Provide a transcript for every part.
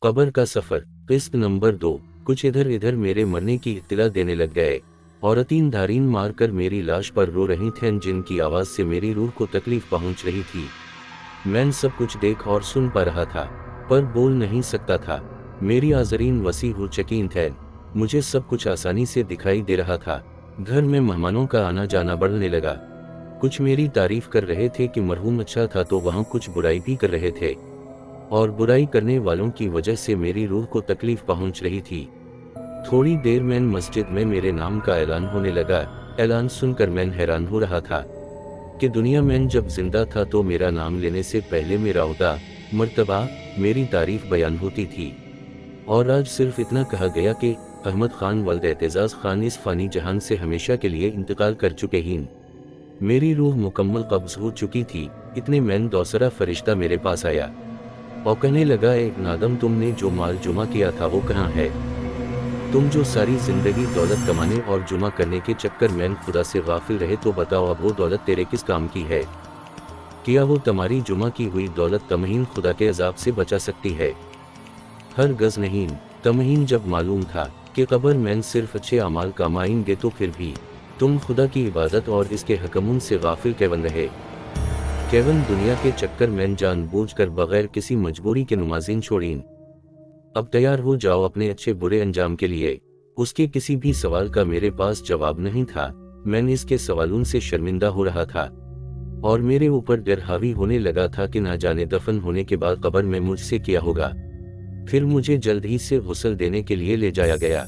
कब्र का सफर किस्त नंबर 2। कुछ इधर इधर मेरे मरने की इत्तला देने लग गए। औरतीन धारीन मारकर मेरी लाश पर रो रही थीं, जिनकी आवाज से मेरी रूह को तकलीफ पहुंच रही थी। मैं सब कुछ देख और सुन पा रहा था, पर बोल नहीं सकता था। मेरी आज़रीन वसी हो चकी थे। मुझे सब कुछ आसानी से दिखाई दे रहा था। घर में मेहमानों का आना जाना बढ़ने लगा। कुछ मेरी तारीफ कर रहे थे कि मरहूम अच्छा था, तो वहाँ कुछ बुराई भी कर रहे थे, और बुराई करने वालों की वजह से मेरी रूह को तकलीफ पहुंच रही थी। थोड़ी देर में मस्जिद में मेरे नाम का ऐलान होने लगा। ऐलान सुनकर मैं हैरान हो रहा था कि दुनिया में जब जिंदा था तो मेरा नाम लेने से पहले मेरा ओहदा, मर्तबा, मेरी तारीफ बयान होती थी, और आज सिर्फ इतना कहा गया कि अहमद खान वल्द एतजाज खान इस फानी जहान से हमेशा के लिए इंतकाल कर चुके हैं। मेरी रूह मुकम्मल कब्ज हो चुकी थी। इतने में दूसरा फरिश्ता मेरे पास आया और कहने लगा, एक नादम, तुमने जो माल जुमा किया था वो कहाँ है? तुम जो सारी जिंदगी दौलत कमाने और जुमा करने के चक्कर में खुदा से गाफिल रहे, तो बताओ अब वो दौलत तेरे किस काम की है? क्या वो तुम्हारी जुमा की हुई दौलत तमहीन खुदा के अजाब से बचा सकती है? हरगज़ नहीं। तमहीन जब मालूम था कि कब्र में सिर्फ अच्छे अमाल कमाएंगे, तो फिर भी तुम खुदा की इबादत और इसके हकमून से गाफिल केवन रहे। केवन दुनिया के चक्कर में जानबूझकर बगैर किसी मजबूरी के नमाज़ें छोड़ीं। अब तैयार हो जाओ अपने अच्छे बुरे अंजाम के लिए। उसके किसी भी सवाल का मेरे पास जवाब नहीं था। मैंने इसके सवालों से शर्मिंदा हो रहा था, और मेरे ऊपर डर हावी होने लगा था कि ना जाने दफन होने के बाद कब्र में मुझसे क्या होगा। फिर मुझे जल्द ही से गुस्ल देने के लिए ले जाया गया।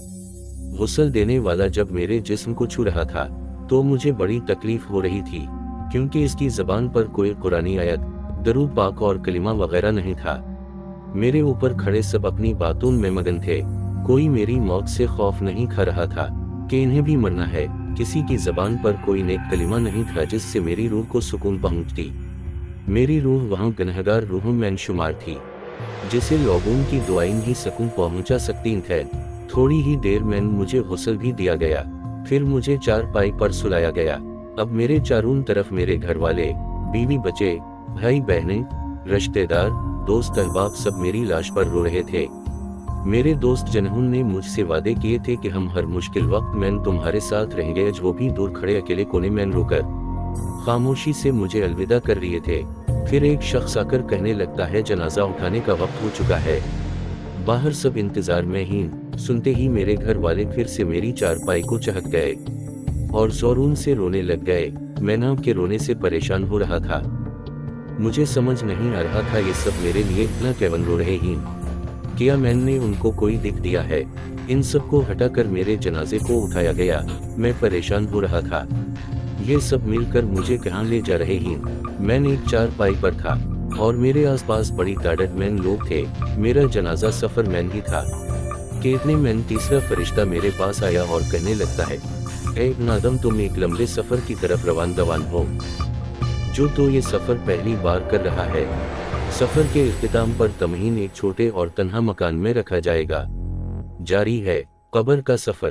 गुस्ल देने वाला जब मेरे जिस्म को छू रहा था तो मुझे बड़ी तकलीफ हो रही थी, क्योंकि इसकी ज़बान पर कोई कुरानी आयत, दरूद पाक और कलिमा वगैरह नहीं था। मेरे ऊपर खड़े सब अपनी बातों में मगन थे। कोई मेरी मौत से खौफ नहीं खा रहा था कि इन्हें भी मरना है। किसी की ज़बान पर कोई नेक कलिमा नहीं था जिससे मेरी रूह को सुकून पहुंचती। मेरी रूह वहाँ गुनहगार रूहों में शुमार थी, जिसे लोगों की दुआएं ही सुकून पहुंचा सकती थे। थोड़ी ही देर में मुझे गुस्ल भी दिया गया। फिर मुझे चारपाई पर सुलाया गया। अब मेरे चारों तरफ मेरे घर वाले, बीवी, बच्चे, भाई बहनें, रिश्तेदार, दोस्त, अहबाब सब मेरी लाश पर रो रहे थे। मेरे दोस्त जिन्होंने ने मुझसे वादे किए थे कि हम हर मुश्किल वक्त में तुम्हारे साथ रहेंगे, आज वो भी दूर खड़े अकेले कोने में रोकर खामोशी से मुझे अलविदा कर रहे थे। फिर एक शख्स आकर कहने लगता है, जनाजा उठाने का वक्त हो चुका है। बाहर सब इंतजार में ही। सुनते ही मेरे घर वाले फिर से मेरी चारपाई को चहक गए और जोरों से रोने लग गए। मैं नाम के रोने से परेशान हो रहा था। मुझे समझ नहीं आ रहा था ये सब मेरे लिए इतना केवन रो रहे हैं। क्या मैंने उनको कोई दिख दिया है? इन सब को हटाकर मेरे जनाजे को उठाया गया। मैं परेशान हो रहा था। ये सब मिलकर मुझे कहाँ ले जा रहे हैं? मैं एक चारपाई पर था और मेरे आसपास बड़ी तादाद में लोग थे। मेरा जनाजा सफर में ही था कि इतने में तीसरा फरिश्ता मेरे पास आया और कहने लगता है, ए नादम, तुम एक लंबे सफर की तरफ रवान हो। जो तो ये सफर पहली बार कर रहा है। सफर के इख्तिताम पर तमहीन एक छोटे और तन्हा मकान में रखा जाएगा। जारी है कब्र का सफर।